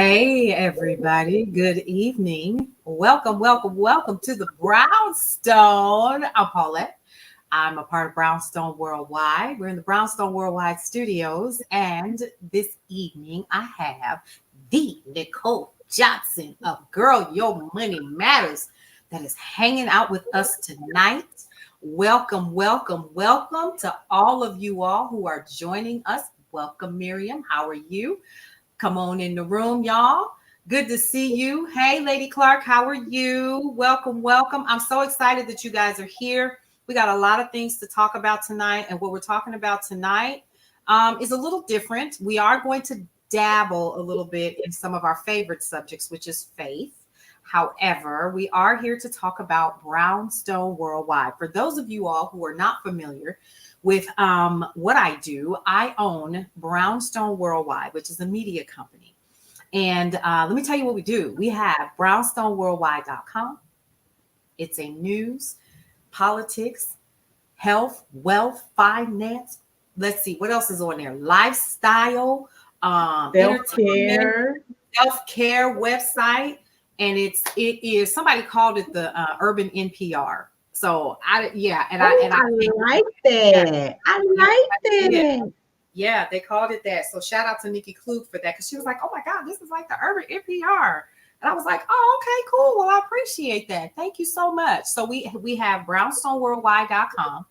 Hey, everybody. Good evening. Welcome to the Brownstone. I'm Paulette. I'm a part of Brownstone Worldwide. We're in the Brownstone Worldwide studios. And this evening, I have the Nicole Johnson of Girl Your Money Matters that is hanging out with us tonight. Welcome to all of you all who are joining us. Welcome, Miriam. How are you? Come on in the room, y'all. Good to see you. Hey, Lady Clark, how are you? Welcome. I'm so excited that you guys are here. We got a lot of things to talk about tonight. And what we're talking about tonight is a little different. We are going to dabble a little bit in some of our favorite subjects, which is faith. However, we are here to talk about Brownstone Worldwide. For those of you all who are not familiar with what I do, I own Brownstone Worldwide, which is a media company. And let me tell you what we do. We have brownstoneworldwide.com. It's a news, politics, health, wealth, finance. Let's see, what else is on there? Lifestyle, self-care website. And it is, somebody called it the urban NPR. So I like that. Yeah, they called it that. So shout out to Nikki Klug for that, because she was like, "Oh my God, this is like the urban NPR." And I was like, "Oh, okay, cool. Well, I appreciate that. Thank you so much." So we have brownstoneworldwide.com.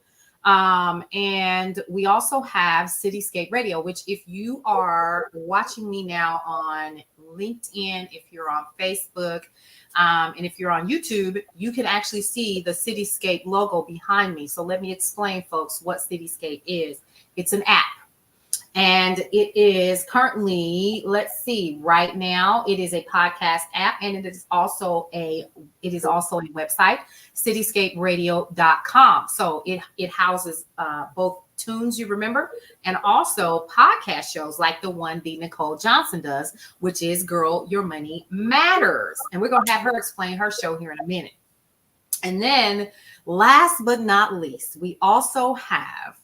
And we also have Cityscape Radio, which if you are watching me now on LinkedIn, if you're on Facebook, and if you're on YouTube, you can actually see the Cityscape logo behind me. So let me explain, folks, what Cityscape is. It's an app. And it is currently, let's see, right now, it is a podcast app, and it is also a website, cityscaperadio.com. So it houses both tunes, you remember, and also podcast shows like the one the Nicole Johnson does, which is Girl Your Money Matters. And we're going to have her explain her show here in a minute. And then last but not least, we also have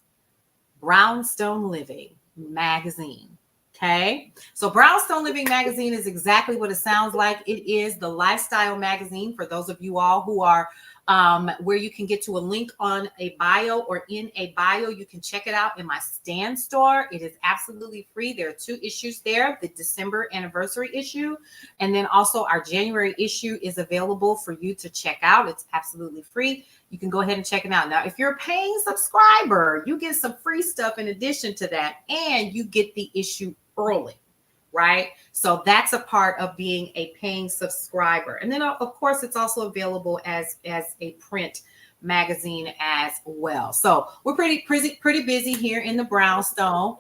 Brownstone Living magazine. Okay, so Brownstone Living magazine is exactly what it sounds like. It is the lifestyle magazine for those of you all who are where you can get to a link on a bio, or in a bio. You can check it out in my Stand store. It is absolutely free. There are 2 issues there, the December anniversary issue, and then also our January issue is available for you to check out. It's absolutely free. You can go ahead and check it out. Now, if you're a paying subscriber, you get some free stuff in addition to that, and you get the issue early, right? So that's a part of being a paying subscriber. And then, of course, it's also available as a print magazine as well. So we're pretty busy here in the Brownstone.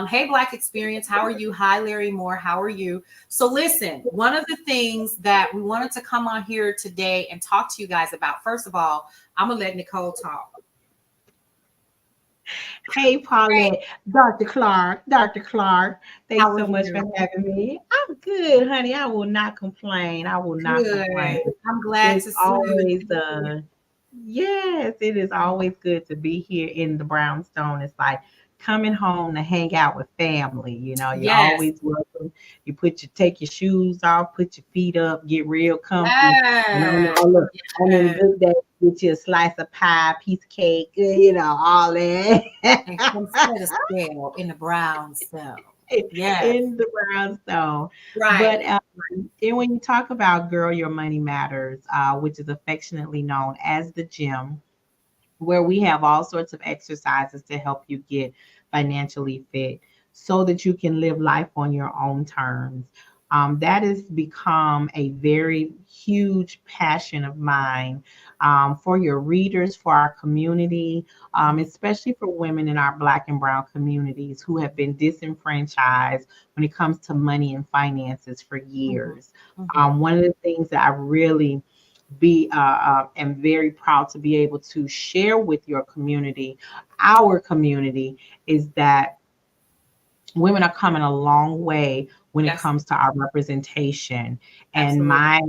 Hey, Black Experience, how are you? Hi, Larry Moore, how are you? So listen, one of the things that we wanted to come on here today and talk to you guys about, first of all, I'm gonna let Nicole talk. Hey, Paulette, Dr. Clark, thanks so much for having me. I'm good, honey. I will not complain. Complain. I'm glad it's to see always yes, it is always good to be here in the Brownstone. It's like coming home to hang out with family. You know, you're always welcome. You take your shoes off, put your feet up, get real comfy. And on a good day, get you a slice of pie, piece of cake, you know, all that. And some sort of scale in the Brownstone. Yeah, in the Brownstone. Right. But and when you talk about Girl Your Money Matters, which is affectionately known as the gym, where we have all sorts of exercises to help you get financially fit so that you can live life on your own terms. That has become a very huge passion of mine for your readers, for our community, especially for women in our Black and Brown communities who have been disenfranchised when it comes to money and finances for years. Mm-hmm. One of the things that I really am very proud to be able to share with your community, our community, is that women are coming a long way when it comes to our representation. And my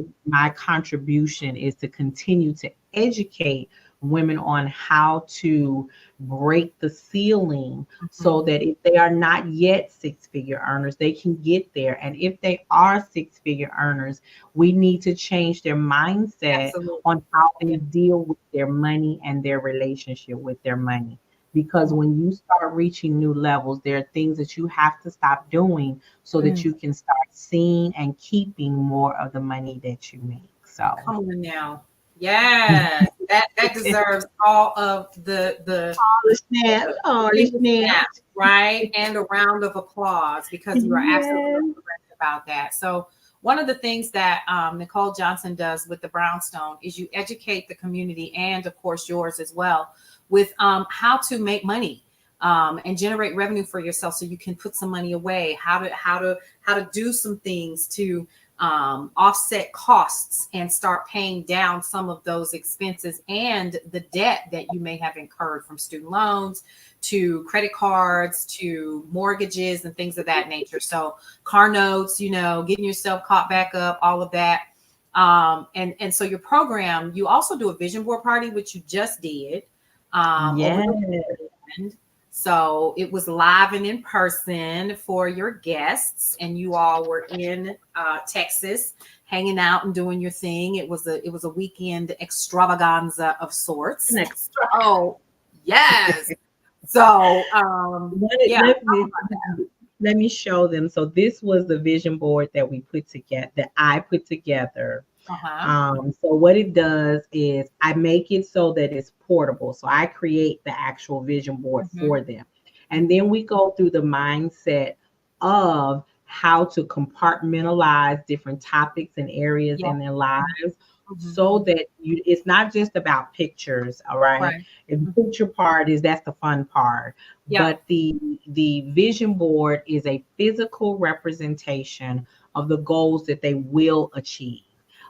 contribution is to continue to educate women on how to break the ceiling so Mhm. that if they are not yet six-figure earners, they can get there. And if they are six-figure earners, we need to change their mindset Absolutely. on how they Yeah. deal with their money and their relationship with their money. Because Mhm. when you start reaching new levels, there are things that you have to stop doing so that Mm. you can start seeing and keeping more of the money that you make. So, Come on now. Yes. That deserves all of Holy snap, holy biggest snap. snap, right? And a round of applause because you are absolutely Yes. correct about that. So, one of the things that Nicole Johnson does with the Brownstone is you educate the community and, of course, yours as well with how to make money and generate revenue for yourself, so you can put some money away. How to do some things to offset costs and start paying down some of those expenses and the debt that you may have incurred from student loans to credit cards to mortgages and things of that nature. So car notes, getting yourself caught back up, all of that. And so your program, you also do a vision board party, which you just did over Yes. the weekend. So it was live and in person for your guests, and you all were in Texas, hanging out and doing your thing. It was a weekend extravaganza of sorts. Next. Oh yes. So Let, yeah, let talk me about that. let me show them. So this was the vision board that we put together, that I put together. Uh-huh. So what it does is I make it so that it's portable. So I create the actual vision board Hmm. for them. And then we go through the mindset of how to compartmentalize different topics and areas Yeah. in their lives so Hmm. that it's not just about pictures, all right? Right. And Mhm. the picture part is that's the fun part. Yeah. But the vision board is a physical representation of the goals that they will achieve.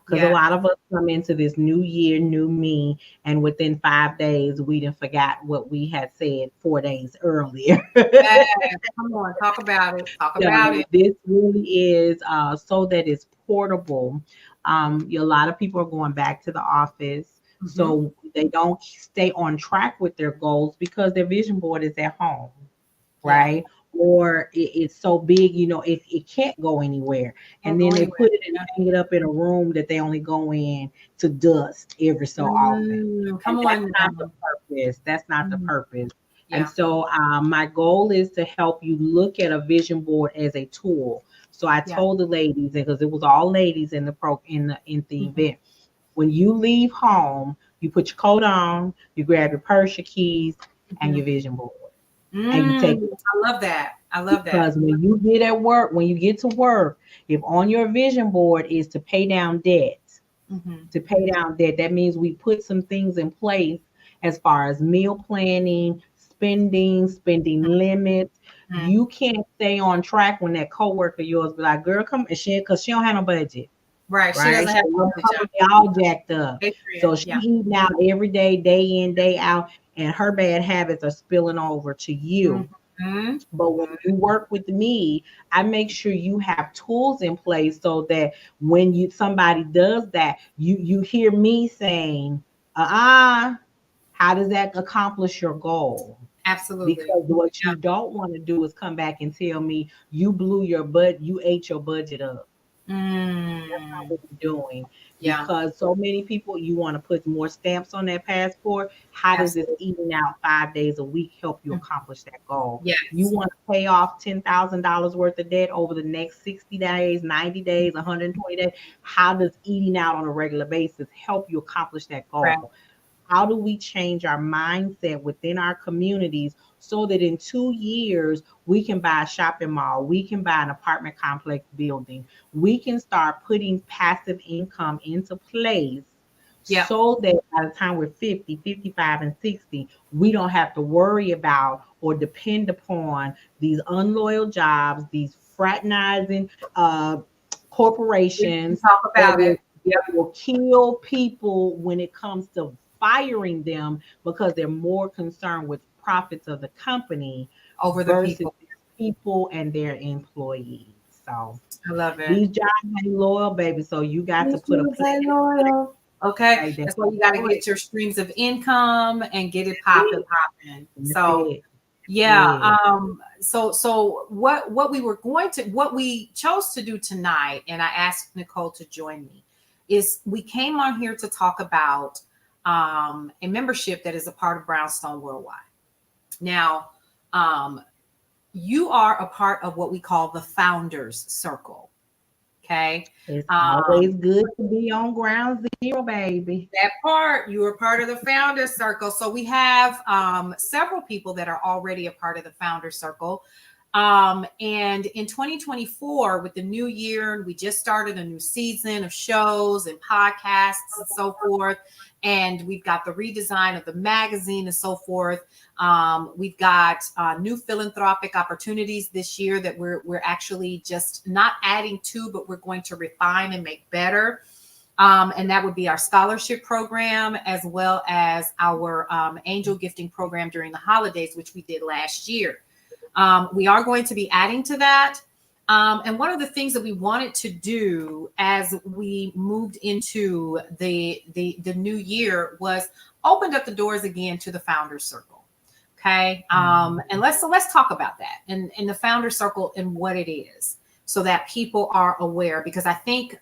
Because a Yeah. lot of us come into this new year, new me, and within 5 days, we didn't forgot what we had said 4 days earlier. Yes. Come on, talk about it. Talk about So it. this really is so that it's portable. A lot of people are going back to the office, Hmm. so they don't stay on track with their goals because their vision board is at home, Yeah. right? Or it's so big, it can't go anywhere. And Can't then go they anywhere. put it and Yeah. hang it up in a room that they only go in to dust every so often. Come And that's on not the now. purpose. That's not the Mhm. purpose. And Yeah. so my goal is to help you look at a vision board as a tool. So I Yeah. told the ladies, because it was all ladies in the Mhm. event, when you leave home, you put your coat on, you grab your purse, your keys, and your Mhm. vision board, and you take it. I love that. I love that. Because when you get at work, when you get to work, if on your vision board is to pay down debt, Mhm. that means we put some things in place as far as meal planning, spending limits. Mhm. You can't stay on track when that coworker of yours be like, girl, come and shit, because she don't have no budget, Right. She right? doesn't She have your knowledge of stomach be all jacked up. Adrian. So she Yeah. eating out every day in, day out, and her bad habits are spilling over to you. Mhm. But when you work with me, I make sure you have tools in place so that when somebody does that, you hear me saying, how does that accomplish your goal? Absolutely. Because what Yeah. you don't want to do is come back and tell me you blew your you ate your budget up. That's not Mm. what you're doing. Yeah. Because so many people, you want to put more stamps on that passport. How does this Absolutely. eating out 5 days a week help you Mm. accomplish that goal? You Yes. want to pay off $10,000 worth of debt over the next 60 days, 90 days, 120 days. How does eating out on a regular basis help you accomplish that Right. goal? How do we change our mindset within our communities so that in 2 years we can buy a shopping mall, we can buy an apartment complex building, we can start putting passive income into place Yeah. so that by the time we're 50, 55, and 60, we don't have to worry about or depend upon these unloyal jobs, these fraternizing We corporations talk that about will, it. that Yep. will kill people when it comes to firing them because they're more concerned with profits of the company Over the versus people. their people and their employees. So I love it. these jobs ain't loyal, baby. So you got to These put a dudes plan ain't in place. loyal. Okay. Like That's why you got to get your streams of income and get it popping. So yeah. So what we chose to do tonight, and I asked Nicole to join me, is we came on here to talk about a membership that is a part of Brownstone Worldwide. Now, you are a part of what we call the Founders Circle. Okay. It's always good to be on ground zero, baby. That part, you are part of the Founders Circle. So we have several people that are already a part of the Founders Circle. And in 2024, with the new year, we just started a new season of shows and podcasts and so forth. And we've got the redesign of the magazine and so forth. We've got new philanthropic opportunities this year that we're actually just not adding to, but we're going to refine and make better. And that would be our scholarship program, as well as our angel gifting program during the holidays, which we did last year. We are going to be adding to that. And one of the things that we wanted to do as we moved into the new year was opened up the doors again to the Founders Circle. Okay. And let's talk about that and the Founders Circle and what it is, so that people are aware, because I think,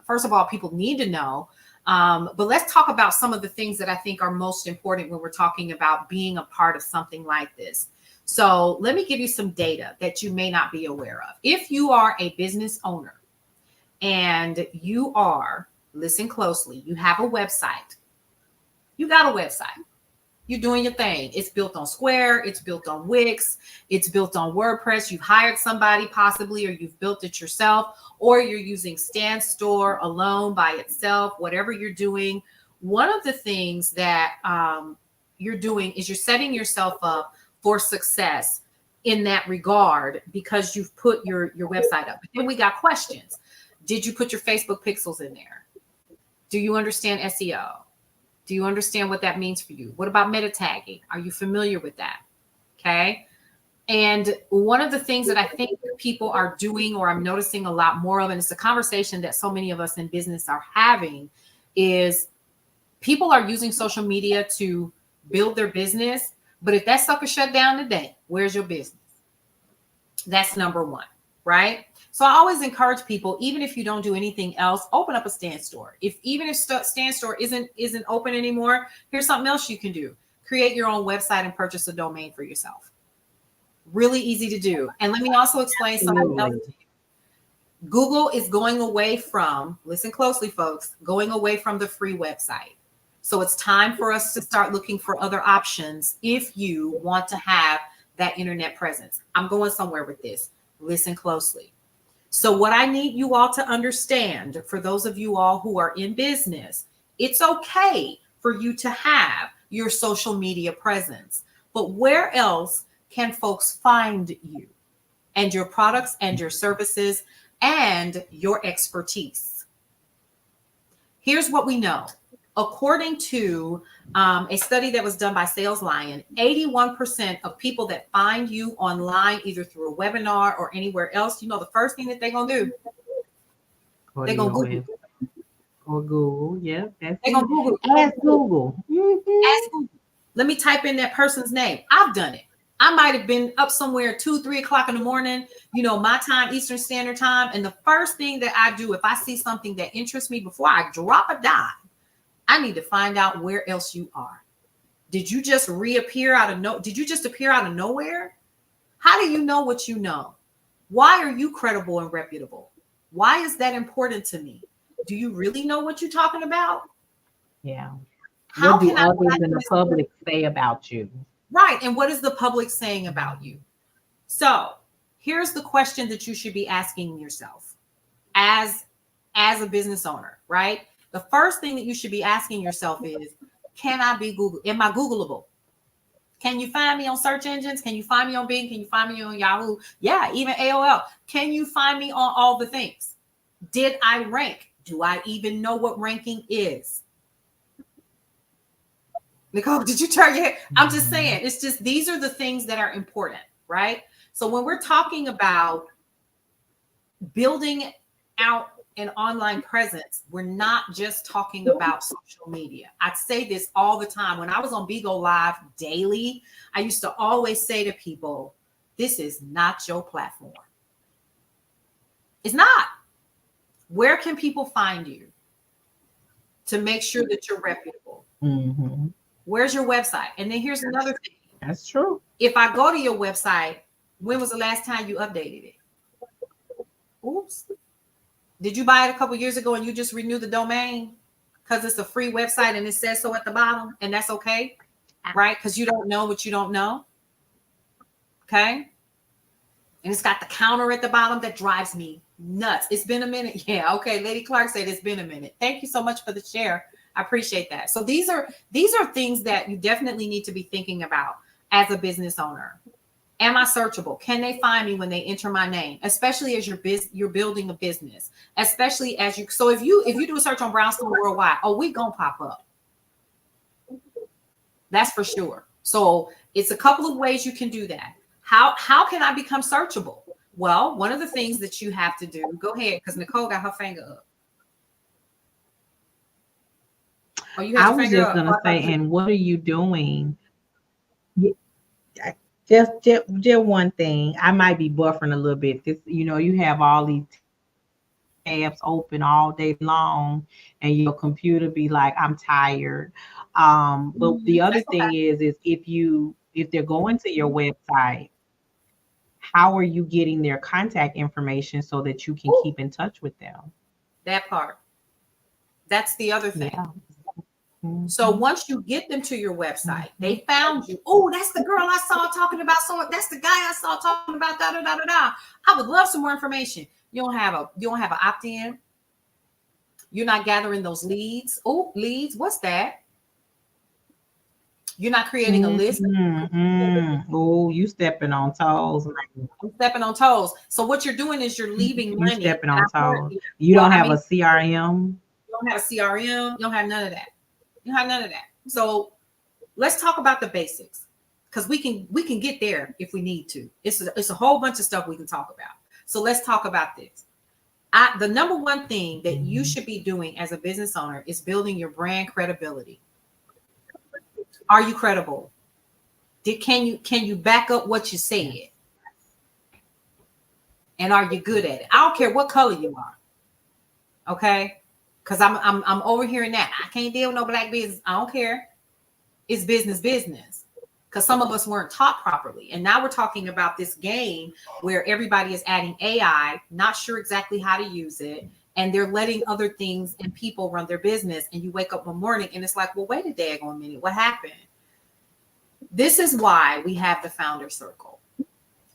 first of all, people need to know. But let's talk about some of the things that I think are most important when we're talking about being a part of something like this. So let me give you some data that you may not be aware of. If you are a business owner and you are, listen closely, you have a website, you got a website, you're doing your thing. It's built on Square, it's built on Wix, it's built on WordPress. You've hired somebody possibly, or you've built it yourself, or you're using Stan Store alone by itself, whatever you're doing. One of the things that you're doing is you're setting yourself up for success in that regard, because you've put your website up. But then we got questions. Did you put your Facebook pixels in there? Do you understand SEO? Do you understand what that means for you? What about meta tagging? Are you familiar with that? Okay. And one of the things that I think people are doing, or I'm noticing a lot more of, and it's a conversation that so many of us in business are having, is people are using social media to build their business. But if that sucker shut down today, where's your business? That's number one, right? So I always encourage people, even if you don't do anything else, open up a Stan Store. Even if Stan Store isn't open anymore, here's something else you can do. Create your own website and purchase a domain for yourself. Really easy to do. And let me also explain something else. Google is going away from, listen closely, folks, going away from the free website. So it's time for us to start looking for other options if you want to have that internet presence. I'm going somewhere with this. Listen closely. So what I need you all to understand, for those of you all who are in business, it's okay for you to have your social media presence. But where else can folks find you and your products and your services and your expertise? Here's what we know. According to a study that was done by Sales Lion, 81% of people that find you online, either through a webinar or anywhere else, the first thing that they're going to do, they're going to Google. Or Google, yeah. They're going to Google. Ask Google. Ask Google. Let me type in that person's name. I've done it. I might have been up somewhere 2-3 o'clock in the morning, my time, Eastern Standard Time. And the first thing that I do, if I see something that interests me, before I drop a dime, I need to find out where else you are. Did you just appear out of nowhere? How do you know what you know? Why are you credible and reputable? Why is that important to me? Do you really know what you're talking about? Yeah. What do others in the public say about you? Right. And what is the public saying about you? So here's the question that you should be asking yourself as a business owner, right? The first thing that you should be asking yourself is, can I be Google? Am I Googleable? Can you find me on search engines? Can you find me on Bing? Can you find me on Yahoo? Yeah, even AOL. Can you find me on all the things? Did I rank? Do I even know what ranking is? Nicole, did you turn your head? I'm just saying, it's just, these are the things that are important, right? So when we're talking about building out an online presence, we're not just talking about social media. I say this all the time. When I was on Bigo Live daily, I used to always say to people, this is not your platform. It's not. Where can people find you to make sure that you're reputable? Mm-hmm. Where's your website? And then here's another thing. That's true. If I go to your website, when was the last time you updated it? Oops. Did you buy it a couple years ago and you just renew the domain because it's a free website and it says so at the bottom, and that's okay, right? Because you don't know what you don't know. Okay. And it's got the counter at the bottom that drives me nuts. It's been a minute. Yeah. Okay. Lady Clark said it's been a minute. Thank you so much for the share. I appreciate that. So these are things that you definitely need to be thinking about as a business owner. Am I searchable? Can they find me when they enter my name? Especially as you're building a business. Especially as you. So if you do a search on Brownstone Worldwide, oh, we gonna pop up. That's for sure. So it's a couple of ways you can do that. How can I become searchable? Well, one of the things that you have to do. Go ahead, because Nicole got her finger up. Oh, you I was just gonna say, and what are you doing? Just one thing. I might be buffering a little bit. This, you have all these tabs open all day long, and your computer be like, I'm tired. But the other thing is if they're going to your website, how are you getting their contact information so that you can keep in touch with them? That part. That's the other thing. Yeah. Mm-hmm. So once you get them to your website, they found you. Oh, that's the girl I saw talking about so. That's the guy I saw talking about da da da da da. I would love some more information. You don't have an opt-in. You're not gathering those leads. Oh, leads. What's that? You're not creating a list. Mm-hmm. Oh, you stepping on toes. I'm stepping on toes. So what you're doing is you're leaving money. You're stepping on toes. You don't have a CRM. You don't have a CRM. You don't have none of that. You have none of that. So let's talk about the basics, because we can get there if we need to. It's a whole bunch of stuff we can talk about. So let's talk about this. The number one thing that you should be doing as a business owner is building your brand credibility. Are you credible? Can you back up what you said? And are you good at it? I don't care what color you are. Okay? Because I'm overhearing that. I can't deal with no black business. I don't care. It's business. Because some of us weren't taught properly. And now we're talking about this game where everybody is adding AI, not sure exactly how to use it. And they're letting other things and people run their business. And you wake up one morning and it's like, well, wait a daggone minute. What happened? This is why we have the Founder Circle.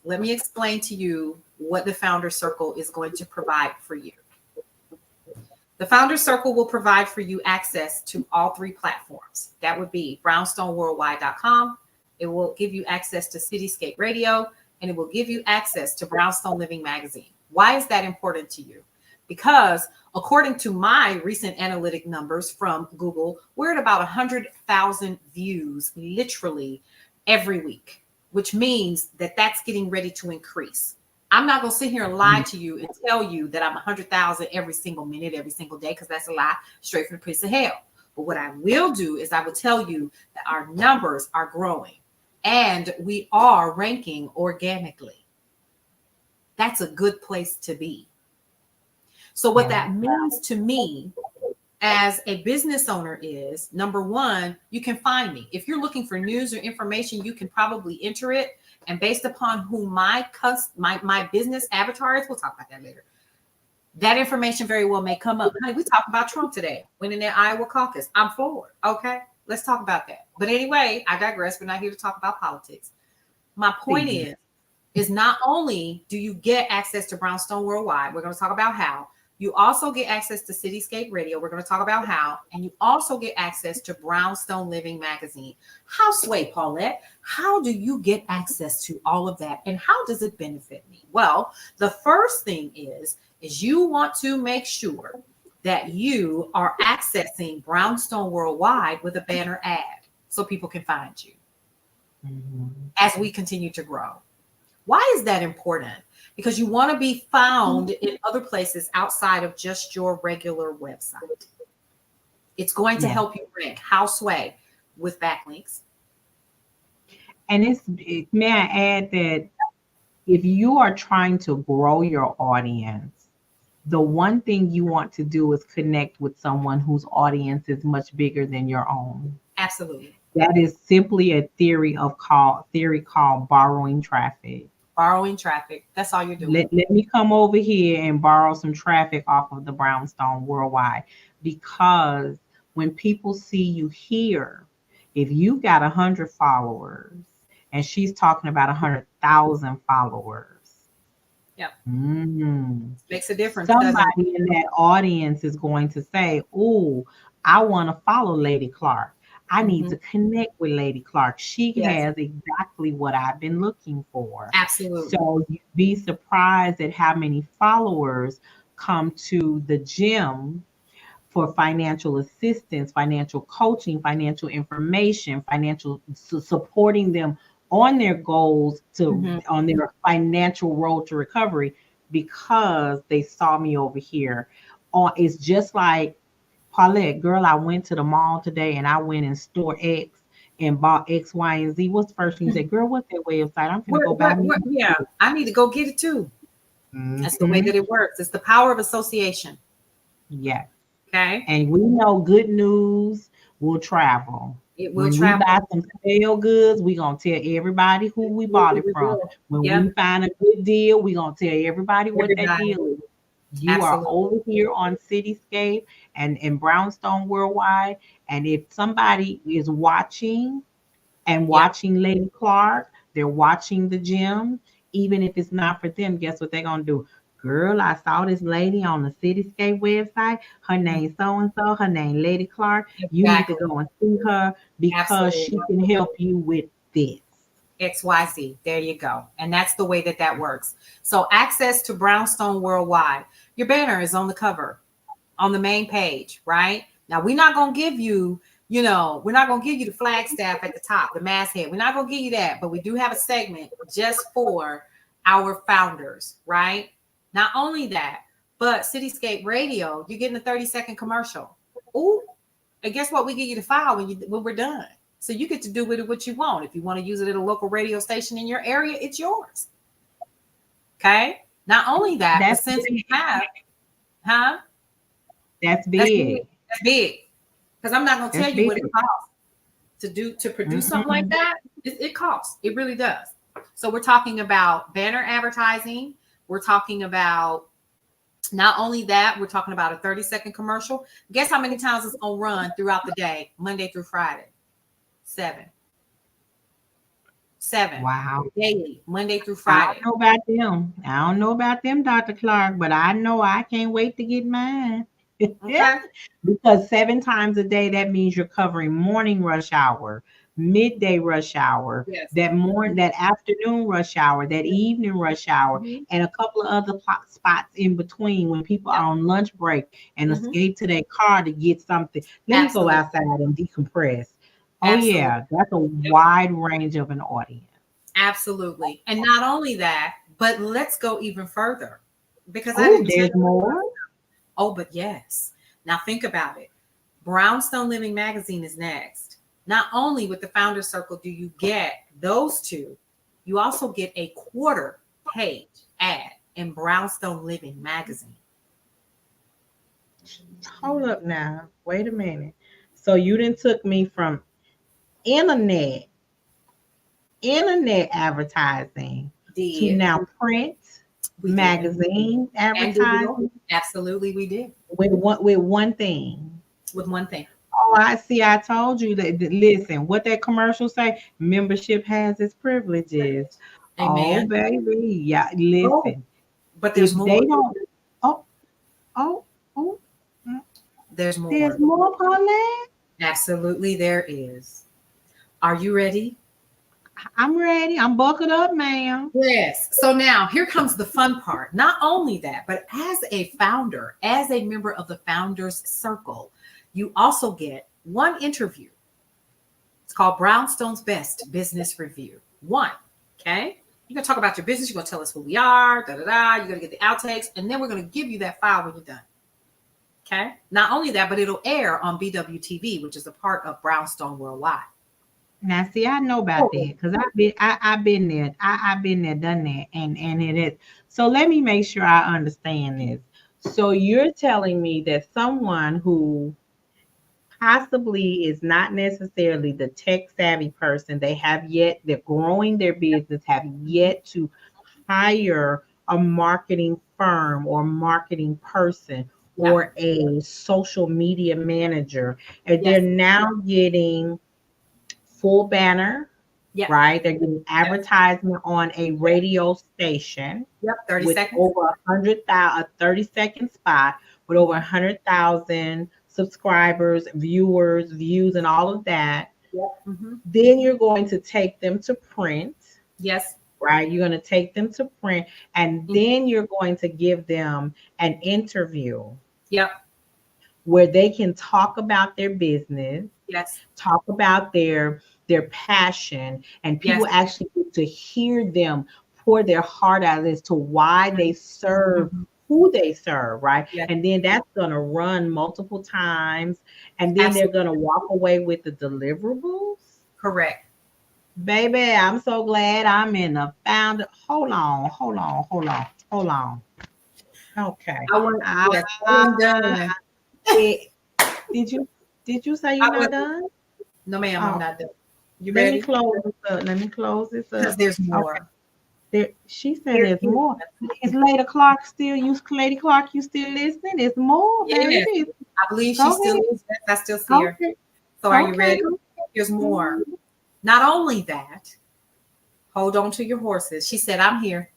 Let me explain to you what the Founder Circle is going to provide for you. The Founder Circle will provide for you access to all three platforms. That would be brownstoneworldwide.com. It will give you access to Cityscape Radio, and it will give you access to Brownstone Living Magazine. Why is that important to you? Because according to my recent analytic numbers from Google, we're at about 100,000 views literally every week, which means that that's getting ready to increase. I'm not going to sit here and lie to you and tell you that I'm 100,000 every single minute, every single day, because that's a lie straight from the pits of hell. But what I will do is I will tell you that our numbers are growing and we are ranking organically. That's a good place to be. So what that means to me as a business owner is, number one, you can find me. If you're looking for news or information, you can probably enter it. And based upon who my business avatar is, we'll talk about that later. That information very well may come up. Honey, we talked about Trump today, winning that Iowa caucus. I'm forward. Okay, let's talk about that. But anyway, I digress. We're not here to talk about politics. My point is not only do you get access to Brownstone Worldwide, we're going to talk about how. You also get access to Cityscape Radio. We're going to talk about how. And you also get access to Brownstone Living Magazine. How, Sway Paulette, how do you get access to all of that? And how does it benefit me? Well, the first thing is you want to make sure that you are accessing Brownstone Worldwide with a banner ad so people can find you as we continue to grow. Why is that important? because you want to be found in other places outside of just your regular website. It's going to help you rank Houseway with backlinks. And may I add that if you are trying to grow your audience, the one thing you want to do is connect with someone whose audience is much bigger than your own. Absolutely. That is simply a theory called borrowing traffic. Borrowing traffic. That's all you're doing. Let me come over here and borrow some traffic off of the Brownstone Worldwide, because when people see you here, if you got 100 followers and she's talking about 100,000 followers, makes a difference. Somebody in that audience is going to say, "Oh, I want to follow Lady Clark. I need to connect with Lady Clark. She has exactly what I've been looking for." Absolutely. So you'd be surprised at how many followers come to the gym for financial assistance, financial coaching, financial information, financial supporting them on their goals on their financial road to recovery, because they saw me over here. Or it's just like, Paulette, girl, I went to the mall today and I went in store X and bought X, Y, and Z. What's the first thing you say? Girl, what's that website? I'm gonna go buy me. Yeah, I need to go get it too. That's the way that it works. It's the power of association. Yes. Okay. And we know good news will travel. It will when travel. we buy some stale goods, we're going to tell everybody who we bought it from. When we find a good deal, we're going to tell everybody what that deal is. You are over here on Cityscape and Brownstone Worldwide. And if somebody is watching Lady Clark, they're watching the gym, even if it's not for them, guess what they're going to do? Girl, I saw this lady on the Cityscape website. Her name so-and-so. Her name Lady Clark. You need to go and see her because she can help you with this. XYZ. There you go. And that's the way that works. So access to Brownstone Worldwide. Your banner is on the cover, on the main page, right? Now, we're not going to give you, we're not going to give you the Flagstaff at the top, the masthead. We're not going to give you that, but we do have a segment just for our founders, right? Not only that, but Cityscape Radio, you're getting a 30-second commercial. Ooh, and guess what? We get you the file when we're done. So you get to do with it what you want. If you want to use it at a local radio station in your area, it's yours. Okay? Not only that, but since we have, That's big. That's big. Because I'm not going to tell you what it costs to produce something like that. It costs. It really does. So we're talking about banner advertising. We're talking about not only that, we're talking about a 30-second commercial. Guess how many times it's going to run throughout the day, Monday through Friday? 7. Wow. Daily, Monday through Friday. I don't know about them, Dr. Clark, but I know I can't wait to get mine. Okay. Because 7 times a day, that means you're covering morning rush hour, midday rush hour, that afternoon rush hour, that evening rush hour, and a couple of other spots in between when people are on lunch break and escape to their car to get something. Let me go outside and decompress. Oh, yeah, that's a wide range of an audience. Absolutely. And not only that, but let's go even further. Because there's more. Oh, but yes. Now think about it. Brownstone Living Magazine is next. Not only with the Founders Circle do you get those two, you also get a quarter page ad in Brownstone Living Magazine. Hold up now. Wait a minute. So you done took me from internet advertising to now print magazine advertising. Absolutely, we did. With one thing. With one thing. Oh, I see. I told you that. Listen, what that commercial say? Membership has its privileges. Amen. Oh, baby. Yeah, listen. But there's more. They don't. There's more. There's more, Paulette? Absolutely, there is. Are you ready? I'm ready. I'm buckled up, ma'am. Yes. So now here comes the fun part. Not only that, but as a founder, as a member of the Founders Circle, you also get one interview. It's called Brownstone's Best Business Review. 1. Okay. You're gonna talk about your business. You're gonna tell us who we are. Da da da. You're gonna get the outtakes, and then we're gonna give you that file when you're done. Okay. Not only that, but it'll air on BWTV, which is a part of Brownstone Worldwide. Now, see, I know about that because I've been there. I've been there, done that, and it is. So let me make sure I understand this. So you're telling me that someone who possibly is not necessarily the tech savvy person, they're growing their business, have yet to hire a marketing firm or marketing person or a social media manager, and they're now getting full banner, right? They're getting advertisement on a radio station. 30 with seconds. over 100,000, a 30-second spot with over 100,000 subscribers, viewers, views, and all of that. Then you're going to take them to print. Yes. Right? You're going to take them to print, and then you're going to give them an interview. Yep. Where they can talk about their business. Yes. Talk about their passion, and people actually get to hear them pour their heart out as to why they serve who they serve, right? And then that's going to run multiple times, and then they're going to walk away with the deliverables. Correct. Baby, I'm so glad I'm in the founder. Hold on. Okay. Did you say you're not done? No, ma'am, I'm not done. You Let ready? me close this up. Because there's more. Okay. She said there's more. Is Lady Clark still Lady Clark, you still listening? There's more, baby. Yes. I believe she still is. I still see her. So are you ready? There's more. Not only that, hold on to your horses. She said, I'm here.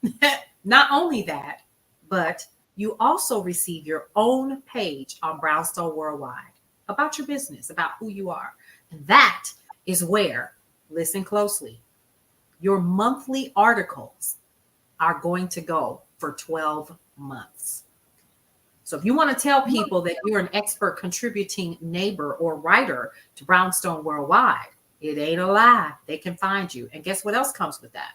Not only that, but you also receive your own page on Brownstone Worldwide about your business, about who you are. And that is where, listen closely, your monthly articles are going to go for 12 months. So if you want to tell people that you're an expert contributing neighbor or writer to Brownstone Worldwide, it ain't a lie. They can find you. And guess what else comes with that?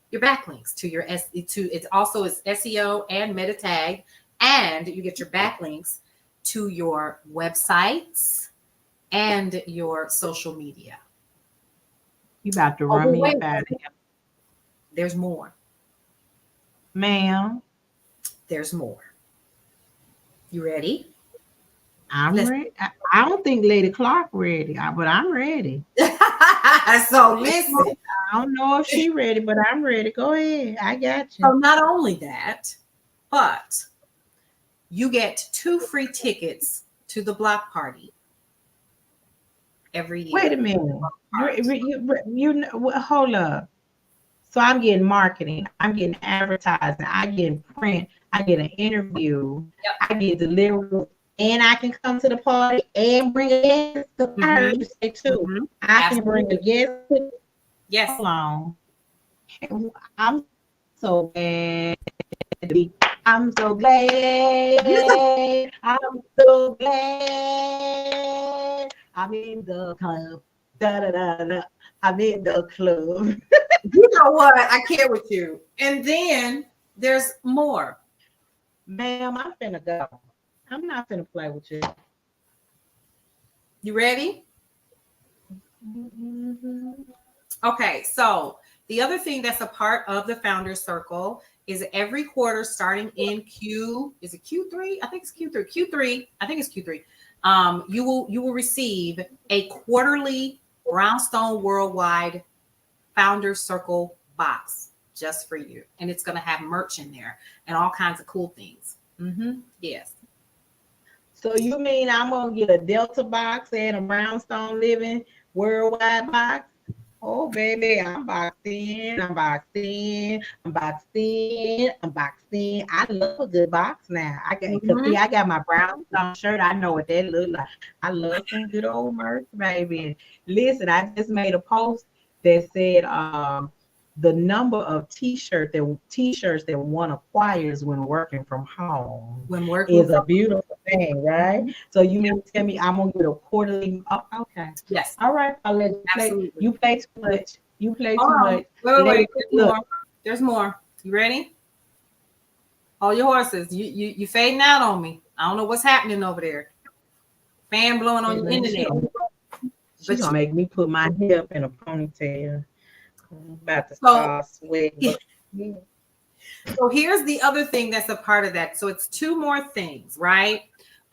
Your backlinks to your it also is SEO and meta tag, and you get your backlinks to your websites and your social media. You about to run me about it. There's more. Ma'am. There's more. You ready? I'm ready. I don't think Lady Clark ready, but I'm ready. So listen. I don't know if she's ready, but I'm ready. Go ahead. I got you. So not only that, but you get 2 free tickets to the block party every year. Wait a minute. You hold up. So I'm getting marketing. I'm getting advertising. I get print. I get an interview. I get delivery. And I can come to the party and bring a guest. I heard you say too. I can bring a guest. Yes. Hold on. I'm so glad. I'm so glad. I'm so glad. I'm in the club. Da, da, da, da. I'm in the club. You know what? I care with you. And then there's more. Ma'am, I'm finna go. I'm not finna play with you. You ready? Okay, so the other thing that's a part of the Founders Circle is every quarter starting in is it Q3? I think it's Q3. I think it's Q3. You will receive a quarterly Brownstone Worldwide Founders Circle box just for you. And it's going to have merch in there and all kinds of cool things. Yes. So you mean I'm going to get a Delta box and a Brownstone Living Worldwide box? Oh, baby, I'm boxed in. I love a good box now. I got my Brownstone shirt. I know what that look like. I love some good old merch, baby. Listen, I just made a post that said the number of t-shirts that one acquires when working from home is a beautiful thing, right? So you mean to tell me I'm gonna get a quarterly? Oh, okay. Yes. All right. I'll let you play. You play too much. Wait. Look, There's more. You ready? Hold your horses. You fading out on me. I don't know what's happening over there. Fan blowing on your internet. She's gonna make me put my hair up in a ponytail. I'm about to So- start sweating. Yeah. So here's the other thing that's a part of that. So it's two more things, right?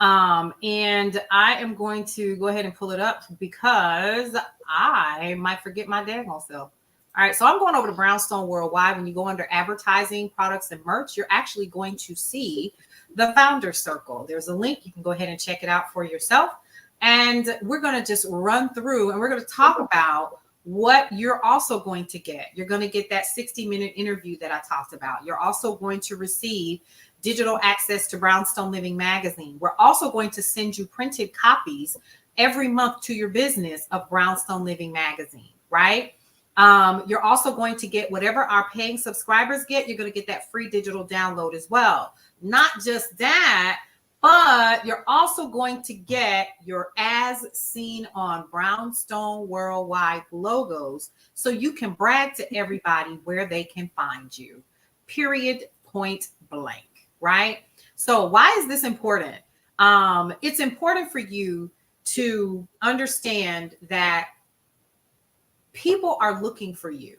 And I am going to go ahead and pull it up because I might forget my daggone self. All right, so I'm going over to Brownstone Worldwide. When you go under advertising, products, and merch, you're actually going to see the Founder Circle. There's a link. You can go ahead and check it out for yourself. And we're going to just run through and we're going to talk about what you're also going to get. You're going to get that 60-minute interview that I talked about. You're also going to receive digital access to Brownstone Living Magazine. We're also going to send you printed copies every month to your business of Brownstone Living Magazine, right? You're also going to get whatever our paying subscribers get. You're going to get that free digital download as well. Not just that, but you're also going to get your as seen on Brownstone Worldwide logos so you can brag to everybody where they can find you. Period, point blank, right? So why is this important? It's important for you to understand that people are looking for you,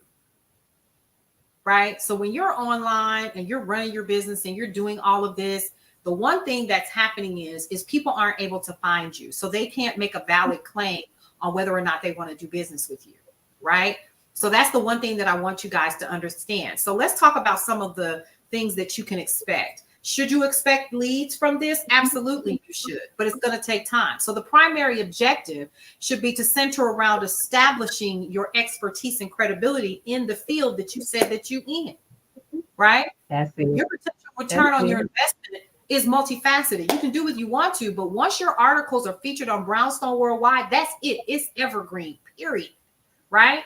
right? So when you're online and you're running your business and you're doing all of this, the one thing that's happening is people aren't able to find you. So they can't make a valid claim on whether or not they want to do business with you, right? So that's the one thing that I want you guys to understand. So let's talk about some of the things that you can expect. Should you expect leads from this? Absolutely, you should, but it's going to take time. So the primary objective should be to center around establishing your expertise and credibility in the field that you said that you in, right? That's it. Your potential return on your investment is multifaceted. You can do what you want to, but once your articles are featured on Brownstone Worldwide, that's it. It's evergreen, period, right?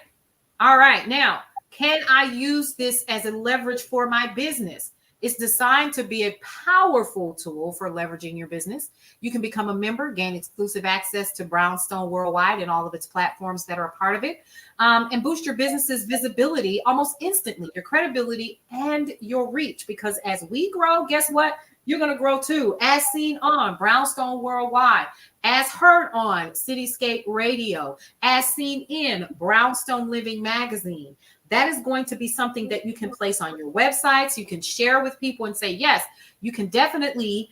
All right. Now, can I use this as a leverage for my business? It's designed to be a powerful tool for leveraging your business. You can become a member, gain exclusive access to Brownstone Worldwide and all of its platforms that are a part of it, and boost your business's visibility almost instantly, your credibility and your reach. Because as we grow, guess what? You're going to grow too, as seen on Brownstone Worldwide, as heard on Cityscape Radio, as seen in Brownstone Living Magazine. That is going to be something that you can place on your websites. You can share with people and say, yes, you can definitely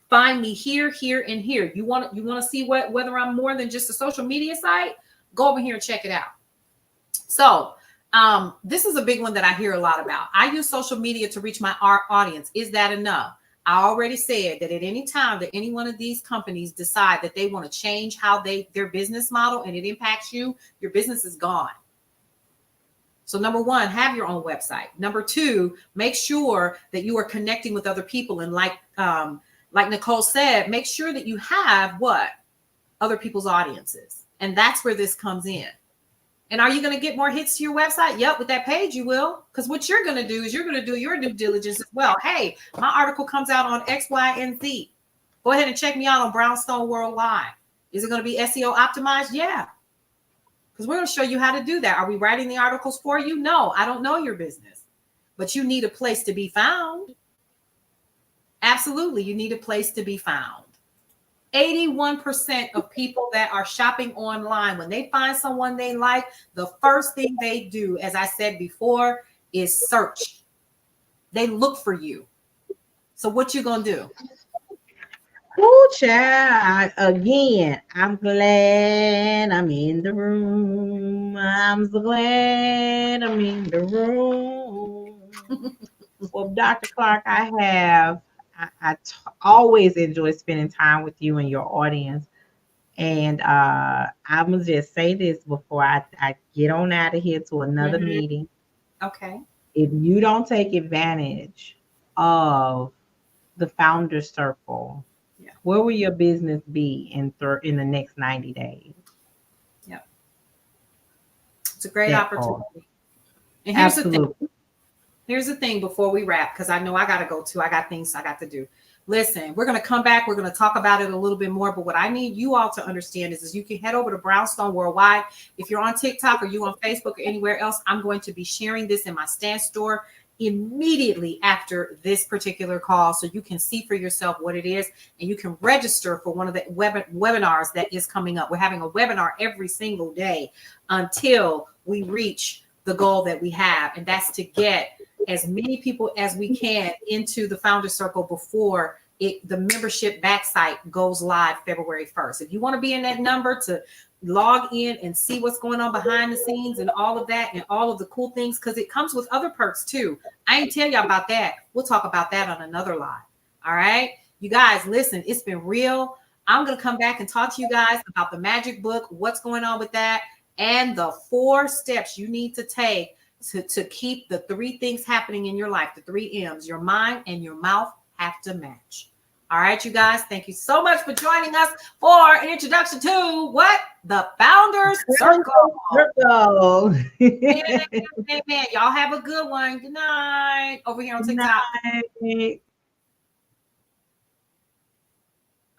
find me here, here, and here. You want to see whether I'm more than just a social media site? Go over here and check it out. So this is a big one that I hear a lot about. I use social media to reach my audience. Is that enough? I already said that at any time that any one of these companies decide that they want to change how their business model and it impacts you, your business is gone. So number one, have your own website. Number two, make sure that you are connecting with other people. And like Nicole said, make sure that you have other people's audiences. And that's where this comes in. And are you going to get more hits to your website? Yep, with that page you will. Because what you're going to do is you're going to do your due diligence as well. Hey, my article comes out on X, Y, and Z. Go ahead and check me out on Brownstone Worldwide. Is it going to be SEO optimized? Yeah. Because we're going to show you how to do that. Are we writing the articles for you? No, I don't know your business. But you need a place to be found. Absolutely, you need a place to be found. 81% of people that are shopping online, when they find someone they like, the first thing they do, as I said before, is search. They look for you. So what you going to do? Oh, child. Again, I'm glad I'm in the room. I'm so glad I'm in the room. Well, Dr. Clark, I always enjoy spending time with you and your audience. And I'm going to just say this before I get on out of here to another meeting. Okay. If you don't take advantage of the Founder Circle, where will your business be in the next 90 days? Yep. It's a great opportunity. And here's the thing. Here's the thing before we wrap, because I know I got to go too. I got things I got to do. Listen, we're going to come back. We're going to talk about it a little bit more. But what I need you all to understand is you can head over to Brownstone Worldwide. If you're on TikTok or you on Facebook or anywhere else, I'm going to be sharing this in my Stand Store immediately after this particular call so you can see for yourself what it is, and you can register for one of the webinars that is coming up. We're having a webinar every single day until we reach the goal that we have, and that's to get as many people as we can into the Founder Circle before the membership backsite goes live February 1st. If you want to be in that number to log in and see what's going on behind the scenes and all of that and all of the cool things, because it comes with other perks too. I ain't tell y'all about that. We'll talk about that on another live. All right, you guys, listen, it's been real. I'm going to come back and talk to you guys about the magic book, what's going on with that, and the 4 steps you need to take to keep the 3 things happening in your life, the 3 M's. Your mind and your mouth have to match. All right, you guys, thank you so much for joining us for an introduction to what? The Founders Circle. Amen. Y'all have a good one. Good night. Over here on TikTok.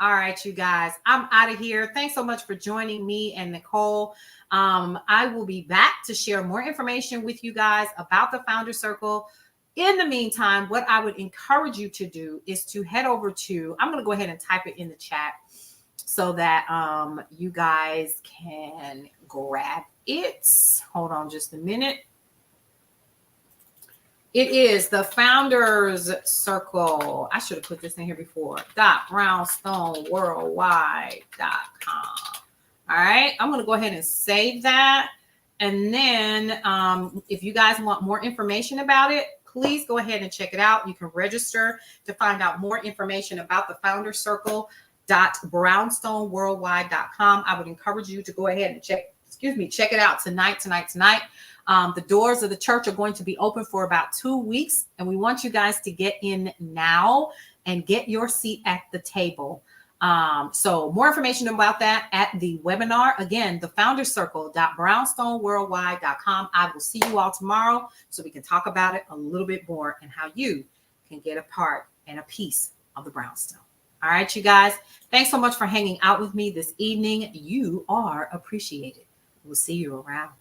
All right, you guys, I'm out of here. Thanks so much for joining me and Nicole. I will be back to share more information with you guys about the Founder Circle. In the meantime, what I would encourage you to do is to head over to, I'm going to go ahead and type it in the chat so that you guys can grab it. Hold on just a minute. It is the Founders Circle. I should have put this in here before. .brownstoneworldwide.com. All right. I'm going to go ahead and save that. And then if you guys want more information about it, please go ahead and check it out. You can register to find out more information about the Founders Circle. .brownstoneworldwide.com. I would encourage you to go ahead and check it out tonight. The doors of the church are going to be open for about 2 weeks, and we want you guys to get in now and get your seat at the table. So more information about that at the webinar. Again, the Founders Circle. .brownstoneworldwide.com. I will see you all tomorrow so we can talk about it a little bit more and how you can get a part and a piece of the Brownstone. All right, you guys. Thanks so much for hanging out with me this evening. You are appreciated. We'll see you around.